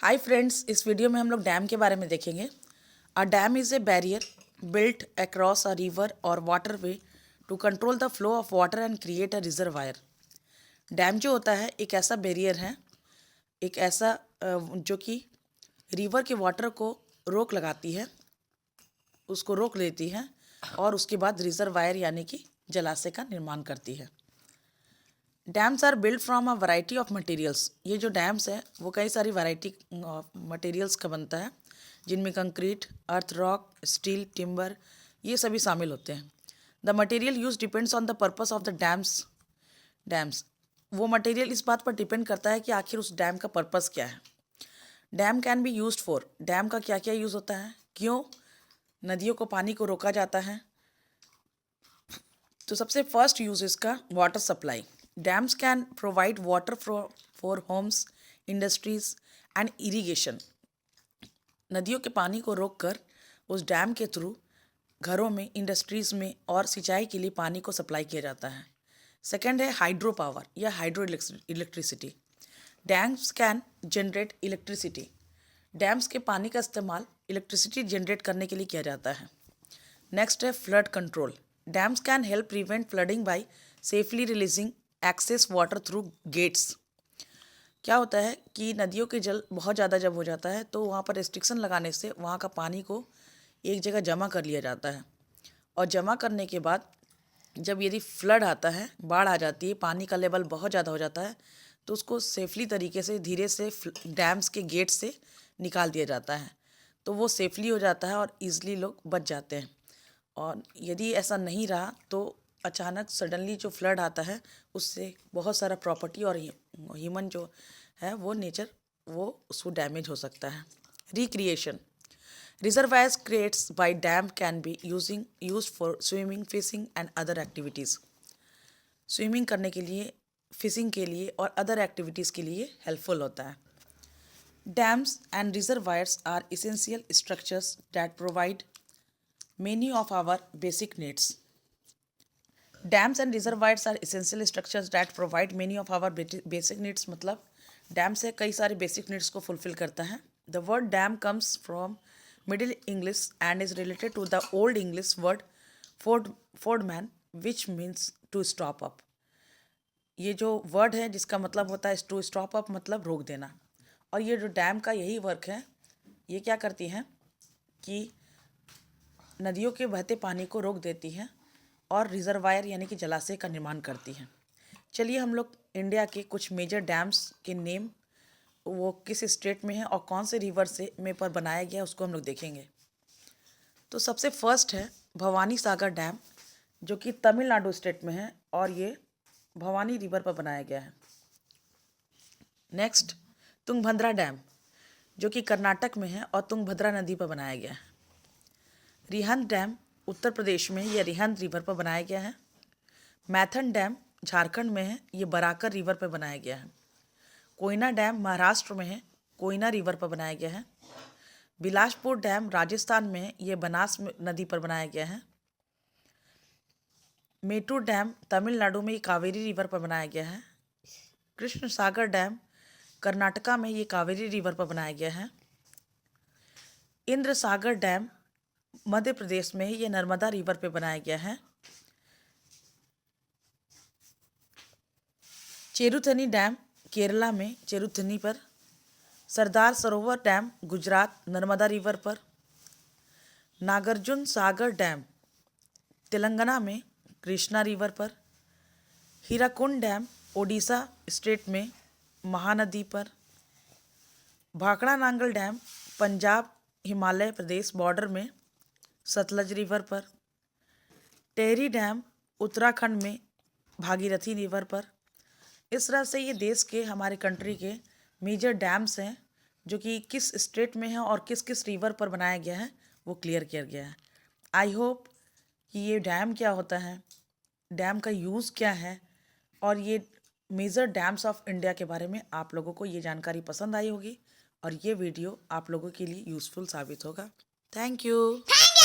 Hi friends, इस video में हम लोग डैम के बारे में देखेंगे। A dam is a barrier built across a river or waterway to control the flow of water and create a reservoir. Dam जो होता है एक ऐसा बैरियर है, एक ऐसा जो कि रिवर के वाटर को रोक लगाती है, उसको रोक लेती है और उसके बाद रिजर्वायर यानी कि जलाशय का निर्माण करती है। Dams are build from a variety of materials. ये जो डैम्स है वो कई सारी वैरायटी मटेरियल्स का बनता है, जिनमें कंक्रीट, अर्थ रॉक, स्टील, टिम्बर ये सभी शामिल होते हैं। The material use depends on the purpose of the dams वो मटेरियल इस बात पर डिपेंड करता है कि आखिर उस डैम का पर्पस क्या है। Dam can be used for, dam का क्या क्या यूज़ होता है, क्यों नदियों को पानी को रोका जाता है। तो सबसे फर्स्ट यूज इसका water supply. Dams can provide water for homes, industries and irrigation. नदियों के पानी को रोककर उस डैम के थ्रू घरों में, इंडस्ट्रीज में और सिंचाई के लिए पानी को सप्लाई किया जाता है। सेकेंड है हाइड्रो पावर या hydro electricity. Dams can generate electricity. Dams के पानी का इस्तेमाल इलेक्ट्रिसिटी जनरेट करने के लिए किया जाता है। नेक्स्ट है flood control. Dams can help prevent flooding by safely releasing excess water through gates. क्या होता है कि नदियों के जल बहुत ज़्यादा जब हो जाता है तो वहाँ पर रिस्ट्रिक्शन लगाने से वहाँ का पानी को एक जगह जमा कर लिया जाता है, और जमा करने के बाद जब यदि फ्लड आता है, बाढ़ आ जाती है, पानी का लेवल बहुत ज़्यादा हो जाता है, तो उसको सेफली तरीके से धीरे से डैम्स के गेट से निकाल दिया जाता है, तो वो सेफली हो जाता है और ईज़िली लोग बच जाते हैं। और यदि ऐसा नहीं रहा तो अचानक सडनली जो फ्लड आता है उससे बहुत सारा प्रॉपर्टी और ह्यूमन जो है वो नेचर वो उसको डैमेज हो सकता है। Recreation. Reservoirs creates by dam can be used for swimming, fishing and other activities. Swimming करने के लिए, फिशिंग के लिए और अदर एक्टिविटीज़ के लिए हेल्पफुल होता है। Dams and reservoirs are essential structures that provide many of our basic needs. Dams and reservoirs are essential structures that provide many of our basic needs। मतलब डैम से कई सारे बेसिक नीड्स को fulfil करता है। The word dam comes from Middle English and is related to the Old English word fordman which means to stop up. ये जो word है जिसका मतलब होता है टू स्टॉप अप, मतलब रोक देना। और ये जो डैम का यही वर्क है, ये क्या करती हैं कि नदियों के बहते पानी को रोक देती हैं और रिजर्वायर यानी कि जलाशय का निर्माण करती हैं। चलिए हम लोग इंडिया के कुछ मेजर डैम्स के नेम, वो किस स्टेट में है और कौन से रिवर से में पर बनाया गया है उसको हम लोग देखेंगे। तो सबसे फर्स्ट है भवानी सागर डैम, जो कि तमिलनाडु स्टेट में है और ये भवानी रिवर पर बनाया गया है। नेक्स्ट तुंगभद्रा डैम, जो कि कर्नाटक में है और तुंगभद्रा नदी पर बनाया गया है। रिहंद डैम उत्तर प्रदेश में, यह रिहंद रिवर पर बनाया गया है। मैथन डैम झारखंड में है, ये बराकर रिवर पर बनाया गया है। कोयना डैम महाराष्ट्र में है, कोयना रिवर पर बनाया गया है। बिलासपुर डैम राजस्थान में है, ये बनास नदी पर बनाया गया है। मेटूर डैम तमिलनाडु में, ये कावेरी रिवर पर बनाया गया है। कृष्ण सागर डैम कर्नाटका में, ये कावेरी रिवर पर बनाया गया है। इंद्र सागर डैम मध्य प्रदेश में, ये नर्मदा रिवर पे बनाया गया है। चेरुथनी डैम केरला में, चेरुथनी पर। सरदार सरोवर डैम गुजरात, नर्मदा रिवर पर। नागार्जुन सागर डैम तेलंगाना में, कृष्णा रिवर पर। हीराकुंड डैम ओडिशा स्टेट में, महानदी पर। भाखड़ा नांगल डैम पंजाब हिमालय प्रदेश बॉर्डर में, सतलज रिवर पर। टेहरी डैम उत्तराखंड में, भागीरथी रिवर पर। इस तरह से ये देश के, हमारे कंट्री के मेजर डैम्स हैं जो कि किस स्टेट में है और किस किस रिवर पर बनाया गया है वो क्लियर किया गया है। आई होप कि ये डैम क्या होता है, डैम का यूज़ क्या है और ये मेजर डैम्स ऑफ इंडिया के बारे में आप लोगों को ये जानकारी पसंद आई होगी और ये वीडियो आप लोगों के लिए यूज़फुल साबित होगा। Thank you.